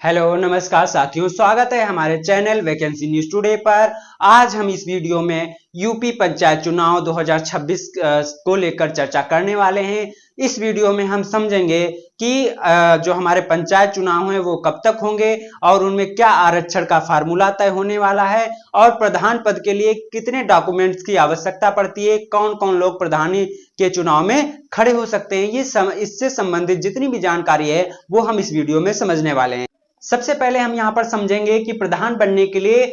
Hello नमस्कार साथियों, स्वागत है हमारे चैनल वैकेंसी न्यूज टुडे पर। आज हम इस वीडियो में यूपी पंचायत चुनाव 2026 को लेकर चर्चा करने वाले हैं। इस वीडियो में हम समझेंगे कि जो हमारे पंचायत चुनाव हैं वो कब तक होंगे और उनमें क्या आरक्षण का फार्मूला तय होने वाला है और प्रधान पद के लिए कितने डॉक्यूमेंट्स की आवश्यकता पड़ती है, कौन कौन लोग प्रधानी के चुनाव में खड़े हो सकते हैं। इससे संबंधित जितनी भी जानकारी है वो हम इस वीडियो में समझने वाले हैं। सबसे पहले हम यहां पर समझेंगे कि प्रधान बनने के लिए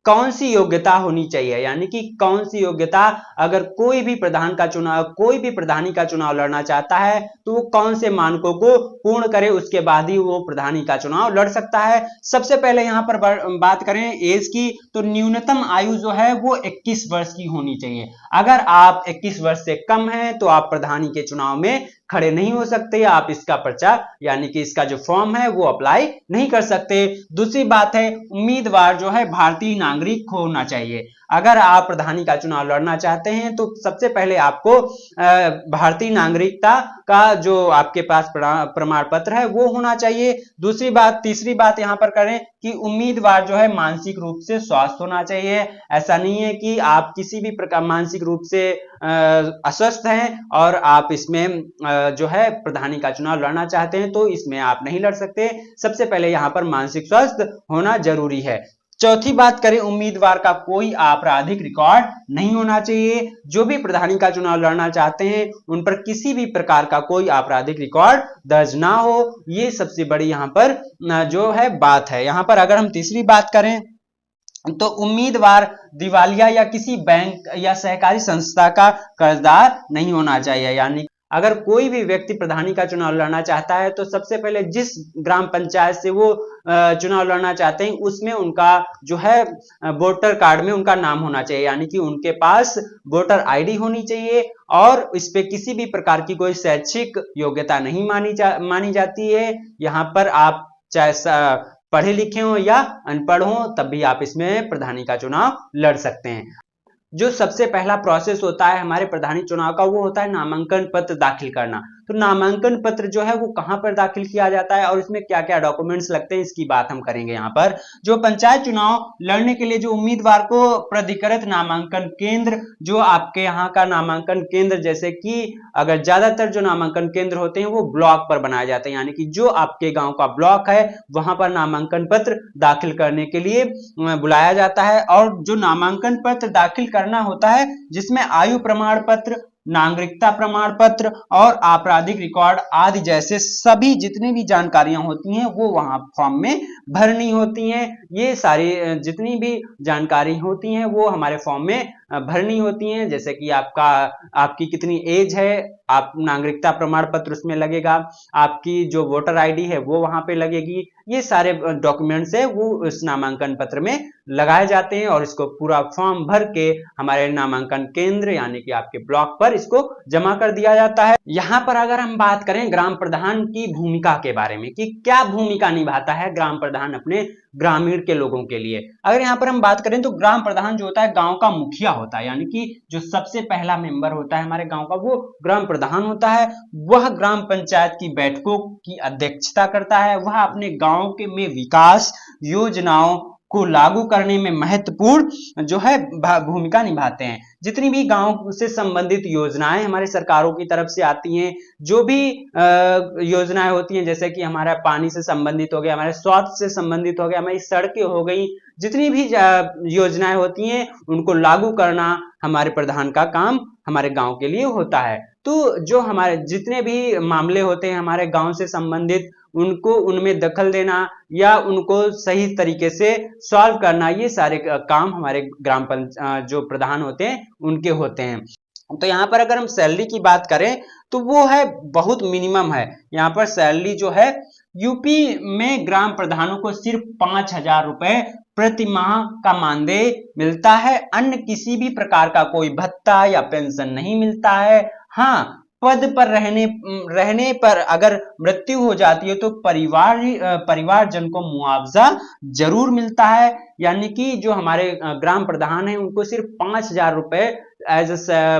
कौन सी योग्यता होनी चाहिए, यानी कि कौन सी योग्यता, अगर कोई भी प्रधानी का चुनाव लड़ना चाहता है तो वो कौन से मानकों को पूर्ण करे, उसके बाद ही वो प्रधानी का चुनाव लड़ सकता है। सबसे पहले यहां पर बात करें एज की, तो न्यूनतम आयु जो है वो 21 वर्ष की होनी चाहिए। अगर आप 21 वर्ष से कम हैं तो आप प्रधानी के चुनाव में खड़े नहीं हो सकते, आप इसका पर्चा यानी कि इसका जो फॉर्म है वो अप्लाई नहीं कर सकते। दूसरी बात है, उम्मीदवार जो है भारतीय नागरिक होना चाहिए। अगर आप प्रधानी का चुनाव लड़ना चाहते हैं तो सबसे पहले आपको भारतीय नागरिकता का जो आपके पास प्रमाण पत्र है वो होना चाहिए। तीसरी बात यहां पर करें कि उम्मीदवार जो है मानसिक रूप से स्वस्थ होना चाहिए। ऐसा नहीं है कि आप किसी भी प्रकार मानसिक रूप से अस्वस्थ हैं और आप इसमें जो है प्रधानी का चुनाव लड़ना चाहते हैं तो इसमें आप नहीं लड़ सकते। सबसे पहले यहां पर मानसिक स्वास्थ्य होना जरूरी है। चौथी बात करें, उम्मीदवार का कोई आपराधिक रिकॉर्ड नहीं होना चाहिए। जो भी प्रधानी का चुनाव लड़ना चाहते हैं उन पर किसी भी प्रकार का कोई आपराधिक रिकॉर्ड दर्ज ना हो, ये सबसे बड़ी यहां पर जो है बात है। यहां पर अगर हम तीसरी बात करें तो उम्मीदवार दिवालिया या किसी बैंक या सहकारी संस्था का कर्जदार नहीं होना चाहिए। यानी अगर कोई भी व्यक्ति प्रधानी का चुनाव लड़ना चाहता है तो सबसे पहले जिस ग्राम पंचायत से वो चुनाव लड़ना चाहते हैं उसमें उनका जो है वोटर कार्ड में उनका नाम होना चाहिए, यानी कि उनके पास वोटर आईडी होनी चाहिए और इस पे किसी भी प्रकार की कोई शैक्षिक योग्यता नहीं मानी जाती है। यहाँ पर आप चाहे पढ़े लिखे हो या अनपढ़ हो तब भी आप इसमें प्रधानी का चुनाव लड़ सकते हैं। जो सबसे पहला प्रोसेस होता है हमारे प्रधानी चुनाव का वो होता है नामांकन पत्र दाखिल करना। तो नामांकन पत्र जो है वो कहां पर दाखिल किया जाता है और इसमें क्या क्या डॉक्यूमेंट्स लगते हैं इसकी बात हम करेंगे। यहाँ पर जो पंचायत चुनाव लड़ने के लिए जो उम्मीदवार को प्राधिकृत नामांकन केंद्र, जो आपके यहाँ का नामांकन केंद्र, जैसे कि अगर ज्यादातर जो नामांकन केंद्र होते हैं वो ब्लॉक पर बनाए जाते हैं, यानी कि जो आपके गांव का ब्लॉक है वहां पर नामांकन पत्र दाखिल करने के लिए बुलाया जाता है। और जो नामांकन पत्र दाखिल करना होता है जिसमें आयु प्रमाण पत्र, नागरिकता प्रमाण पत्र और आपराधिक रिकॉर्ड आदि जैसे सभी जितनी भी जानकारियां होती हैं वो वहां फॉर्म में भरनी होती हैं। ये सारी जितनी भी जानकारी होती हैं वो हमारे फॉर्म में भरनी होती हैं, जैसे कि आपकी कितनी एज है, आप नागरिकता प्रमाण पत्र उसमें लगेगा, आपकी जो वोटर आईडी है वो वहां पे लगेगी। ये सारे डॉक्यूमेंट्स है वो इस नामांकन पत्र में लगाए जाते हैं और इसको पूरा फॉर्म भर के हमारे नामांकन केंद्र यानी कि आपके ब्लॉक पर इसको जमा कर दिया जाता है। यहाँ पर अगर हम बात करें ग्राम प्रधान की भूमिका के बारे में कि क्या भूमिका निभाता है ग्राम प्रधान अपने ग्रामीण के लोगों के लिए, अगर यहाँ पर हम बात करें तो ग्राम प्रधान जो होता है गांव का मुखिया होता है, यानी कि जो सबसे पहला मेंबर होता है हमारे गांव का वो ग्राम प्रधान होता है। वह ग्राम पंचायत की बैठकों की अध्यक्षता करता है, वह अपने गांव के में विकास योजनाओं को लागू करने में महत्वपूर्ण जो है भूमिका निभाते हैं। जितनी भी गांव से संबंधित योजनाएं हमारे सरकारों की तरफ से आती हैं, जो भी योजनाएं होती हैं, जैसे कि हमारा पानी से संबंधित हो गया, हमारे स्वास्थ्य से संबंधित हो गया, हमारी सड़कें हो गई, जितनी भी योजनाएं होती हैं उनको लागू करना हमारे प्रधान का काम हमारे गांव के लिए होता है। तो जो हमारे जितने भी मामले होते हैं हमारे गांव से संबंधित उनको उनमें दखल देना या उनको सही तरीके से सॉल्व करना, ये सारे काम हमारे जो प्रधान होते हैं उनके होते हैं। तो यहाँ पर अगर हम सैलरी की बात करें तो वो है बहुत मिनिमम है। यहाँ पर सैलरी जो है यूपी में ग्राम प्रधानों को सिर्फ 5,000 रुपए प्रति माह का मानदेय मिलता है। अन्य किसी भी प्रकार का कोई भत्ता या पेंशन नहीं मिलता है। हाँ, पद पर रहने पर अगर मृत्यु हो जाती है तो परिवारजन को मुआवजा जरूर मिलता है, यानी कि जो हमारे ग्राम प्रधान हैं उनको सिर्फ 5,000 रुपए एज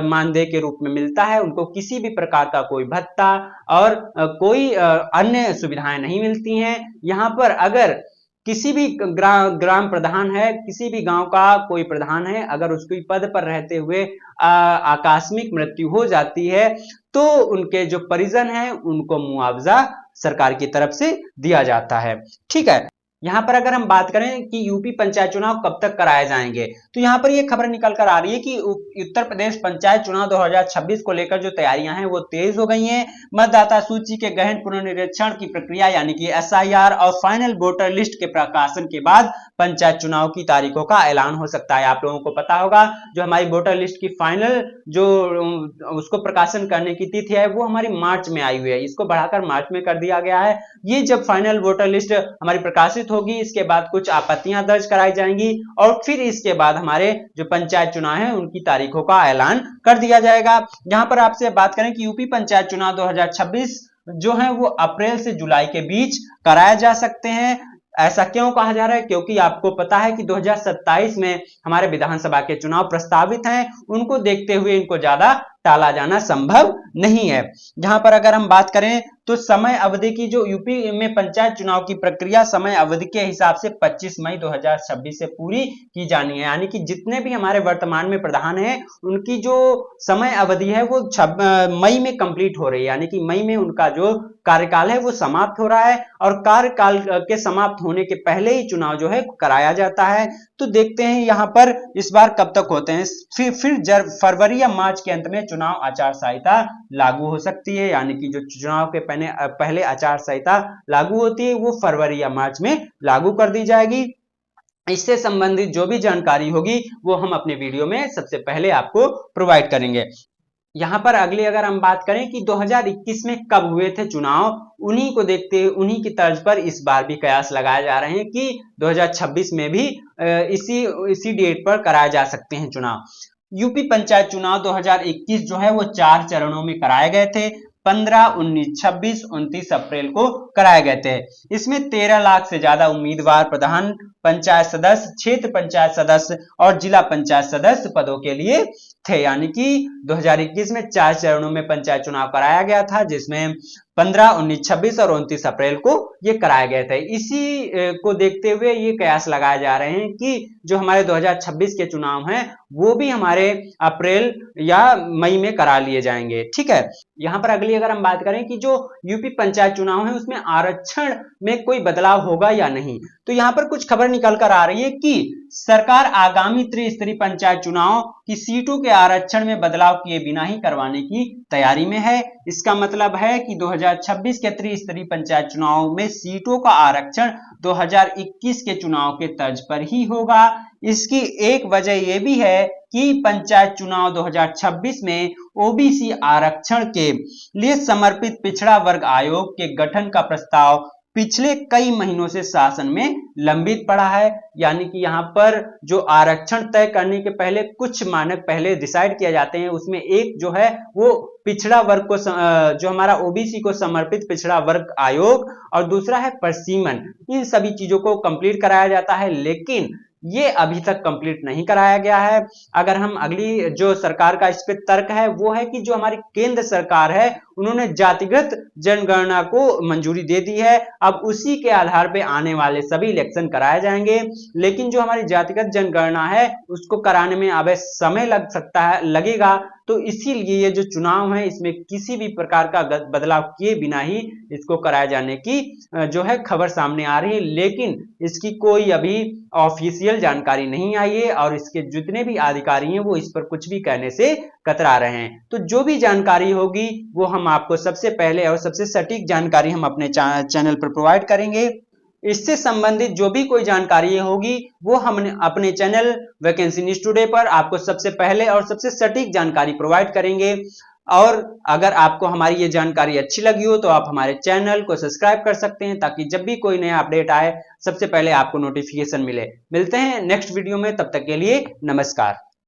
मानदेय के रूप में मिलता है। उनको किसी भी प्रकार का कोई भत्ता और कोई अन्य सुविधाएं नहीं मिलती हैं। यहाँ पर अगर किसी भी ग्राम प्रधान है, किसी भी गांव का कोई प्रधान है, अगर उसकी पद पर रहते हुए आकस्मिक मृत्यु हो जाती है तो उनके जो परिजन हैं उनको मुआवजा सरकार की तरफ से दिया जाता है। ठीक है, यहाँ पर अगर हम बात करें कि यूपी पंचायत चुनाव कब तक कराए जाएंगे, तो यहाँ पर ये खबर निकल कर आ रही है कि उत्तर प्रदेश पंचायत चुनाव 2026 को लेकर जो तैयारियां हैं वो तेज हो गई हैं। मतदाता सूची के गहन पुनर्निरीक्षण की प्रक्रिया यानी कि एसआईआर और फाइनल वोटर लिस्ट के प्रकाशन के बाद पंचायत चुनाव की तारीखों का ऐलान हो सकता है। आप लोगों को पता होगा जो हमारी वोटर लिस्ट की फाइनल जो उसको प्रकाशन करने की तिथि है वो हमारी मार्च में आई हुई है, इसको बढ़ाकर मार्च में कर दिया गया है। ये जब फाइनल वोटर लिस्ट हमारी प्रकाशित होगी, इसके बाद कुछ आपत्तियां दर्ज कराई जाएंगी और फिर इसके बाद हमारे जो पंचायत चुनाव है उनकी तारीखों का ऐलान कर दिया जाएगा। यहां पर आपसे बात करें कि यूपी पंचायत चुनाव 2026 जो है वो अप्रैल से जुलाई के बीच कराए जा सकते हैं। ऐसा क्यों कहा जा रहा है? क्योंकि आपको पता है कि 2027 में हमारे विधानसभा के चुनाव प्रस्तावित हैं, उनको देखते हुए इनको ज्यादा टाला जाना संभव नहीं है। यहां पर अगर हम बात करें तो समय अवधि की जो यूपी में पंचायत चुनाव की प्रक्रिया समय अवधि के हिसाब से 25 मई 2026 से पूरी की जानी है, यानी कि जितने भी हमारे वर्तमान में प्रधान हैं उनकी जो समय अवधि है वो मई में कंप्लीट हो रही है, यानी कि मई में उनका जो कार्यकाल है वो समाप्त हो रहा है और कार्यकाल के समाप्त होने के पहले ही चुनाव जो है कराया जाता है। तो देखते हैं यहाँ पर इस बार कब तक होते हैं। फिर फरवरी या मार्च के अंत में चुनाव आचार संहिता लागू हो सकती है, यानी कि जो चुनाव के पहले आचार संहिता लागू होती है वो फरवरी या मार्च में लागू कर दी जाएगी। इससे संबंधित जो भी जानकारी होगी वो हम अपने वीडियो में सबसे पहले आपको प्रोवाइड करेंगे। यहां पर अगली अगर हम बात करें कि 2021 में कब हुए थे चुनाव, उन्हीं को देखते हुए उन्हीं की तर्ज पर इस बार भी कयास लगाए जा रहे हैं कि 2026 में भी इसी डेट पर कराए जा सकते हैं चुनाव। यूपी पंचायत चुनाव 2021 जो है वो 4 चरणों में कराए गए थे। 15, 19, 26, 29 अप्रैल को कराए गए थे। इसमें 13 लाख से ज्यादा उम्मीदवार प्रधान पंचायत सदस्य, क्षेत्र पंचायत सदस्य और जिला पंचायत सदस्य पदों के लिए थे, यानी कि 2021 में 4 चरणों में पंचायत चुनाव कराया गया था, जिसमें 15, 19, 26 और 29 अप्रैल को ये कराए गए थे। इसी को देखते हुए ये कयास लगाए जा रहे हैं कि जो हमारे 2026 के चुनाव हैं वो भी हमारे अप्रैल या मई में करा लिए जाएंगे। ठीक है, यहाँ पर अगली अगर हम बात करें कि जो यूपी पंचायत चुनाव है उसमें आरक्षण में कोई बदलाव होगा या नहीं, तो यहाँ पर कुछ खबर निकल कर आ रही है कि सरकार आगामी त्रिस्तरीय पंचायत चुनाव की सीटों के आरक्षण में बदलाव किए बिना ही करवाने की तैयारी में है। इसका मतलब है कि 2026 के त्रिस्तरीय पंचायत चुनाव में सीटों का आरक्षण 2021 के चुनाव के तर्ज पर ही होगा। इसकी एक वजह यह भी है कि पंचायत चुनाव 2026 में ओबीसी आरक्षण के लिए समर्पित पिछड़ा वर्ग आयोग के गठन का प्रस्ताव पिछले कई महीनों से शासन में लंबित पड़ा है, यानी कि यहाँ पर जो आरक्षण तय करने के पहले कुछ मानक पहले डिसाइड किए जाते हैं, उसमें एक जो है वो पिछड़ा वर्ग को जो हमारा ओबीसी को समर्पित पिछड़ा वर्ग आयोग और दूसरा है परसीमन, इन सभी चीजों को कंप्लीट कराया जाता है, लेकिन ये अभी तक कंप्लीट नहीं कराया गया है। अगर हम अगली जो सरकार का इस पे तर्क है वो है कि जो हमारी केंद्र सरकार है उन्होंने जातिगत जनगणना को मंजूरी दे दी है, अब उसी के आधार पे आने वाले सभी इलेक्शन कराए जाएंगे, लेकिन जो हमारी जातिगत जनगणना है उसको कराने में अब समय लग सकता है, लगेगा, तो इसीलिए ये जो चुनाव है इसमें किसी भी प्रकार का बदलाव किए बिना ही इसको कराए जाने की जो है खबर सामने आ रही है, लेकिन इसकी कोई अभी ऑफिशियल जानकारी नहीं आई है और इसके जितने भी अधिकारी हैं वो इस पर कुछ भी कहने से कतरा रहे हैं। तो जो भी जानकारी होगी वो हम आपको सबसे पहले और सबसे सटीक जानकारी हम अपने चैनल पर प्रोवाइड करेंगे। इससे संबंधित जो भी कोई जानकारी होगी वो हमने अपने चैनल वैकेंसी न्यूज़ टुडे पर आपको सबसे पहले और सबसे सटीक जानकारी प्रोवाइड करेंगे। और अगर आपको हमारी ये जानकारी अच्छी लगी हो तो आप हमारे चैनल को सब्सक्राइब कर सकते हैं ताकि जब भी कोई नया अपडेट आए सबसे पहले आपको नोटिफिकेशन मिले। मिलते हैं नेक्स्ट वीडियो में, तब तक के लिए नमस्कार।